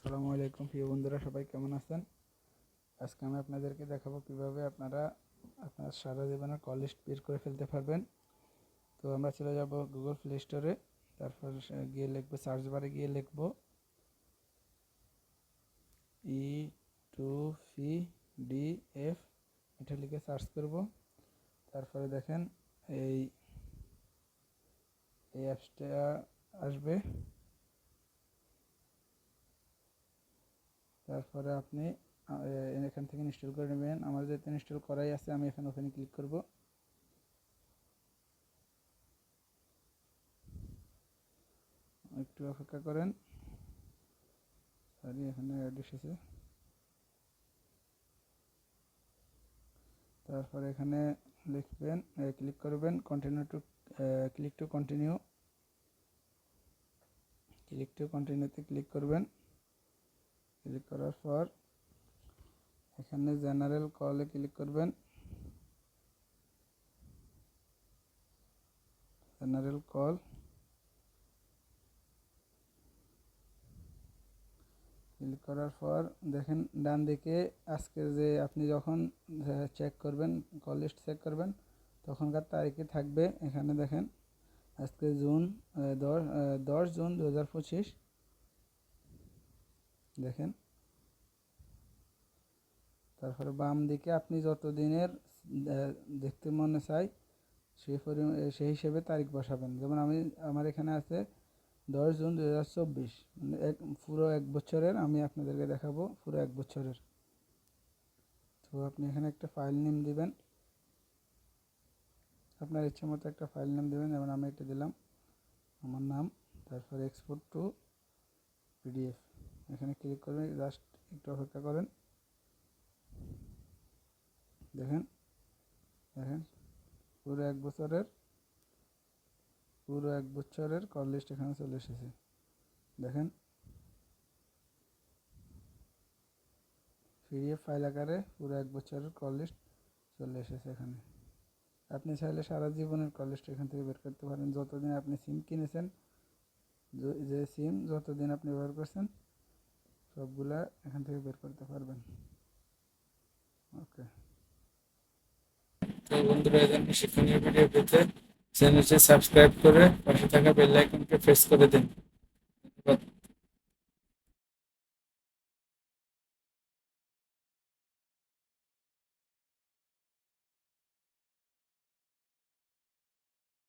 আসসালামু আলাইকুম প্রিয় বন্ধুরা, সবাই কেমন আছেন? আজকে আমি আপনাদেরকে দেখাবো কিভাবে আপনারা আপনার সারা জীবনের কল লিস্ট বের করে ফেলতে পারবেন। তো আমরা চলে যাব গুগল প্লে স্টোরে। তারপর গিয়ে লিখবো, সার্চ বারে গিয়ে লিখবো E2PDF, এটা লিখে সার্চ করব। তারপরে দেখেন এই এই অ্যাপসটা আসবে। তারপরে আপনি এখান থেকে ইনস্টল করে নেবেন। আমার যেহেতু ইনস্টল করাই আছে, আমি এখানে ওখানে ক্লিক করব। একটু অপেক্ষা করেন। সরি, এখানে অ্যাড এসেছে। তারপরে এখানে লিখবেন, ক্লিক করবেন continue to click to continue কন্টিনিউতে ক্লিক করবেন। ক্লিক করার পর এখানে জেনারেল কলে ক্লিক করবেন। জেনারেল কল ক্লিক করার পর দেখেন ডান দিকে আজকে যে আপনি যখন চেক করবেন, কল লিস্ট চেক করবেন, তখনকার তারিখে থাকবে। এখানে দেখেন আজকে জুন 10 জুন 2025। দেখেন, তারপরে বাম দিকে আপনি যত দিনের দেখতে মনে চাই সেই হিসেবে তারিখ বসাবেন। যেমন আমার এখানে আছে 10 জুন 2024, মানে পুরো 1 বছরের আমি আপনাদেরকে দেখাবো, পুরো 1 বছরের। তো আপনি এখানে একটা ফাইল নেম দিবেন, আপনার ইচ্ছে মতো একটা ফাইল নেম দেবেন। যেমন আমি এটা দিলাম, আমার নাম। তারপরে এক্সপোর্ট টু পিডিএফ, এখানে ক্লিক করবেন। জাস্ট একটু অপেক্ষা করেন। দেখেন দেখেন পুরো 1 বছরের কল লিস্ট এখানে চলে এসেছে। দেখেন পিডিএফ ফাইল আকারে পুরো 1 বছরের কল লিস্ট চলে এসেছে এখানে। আপনি চাইলে সারা জীবনের কল লিস্ট এখান থেকে বের করতে পারেন। যতদিন আপনি সিম কিনেছেন, যে সিম যতদিন আপনি ব্যবহার করছেন, সবগুলা এখান থেকে বের করতে পারবেন। ওকে। তো বন্ধুরা, এই ধরনের শিক্ষণীয় ভিডিও পেতে চ্যানেলটি সাবস্ক্রাইব করে পাশে থাকা বেল আইকনকে প্রেস করে দিন। ধন্যবাদ।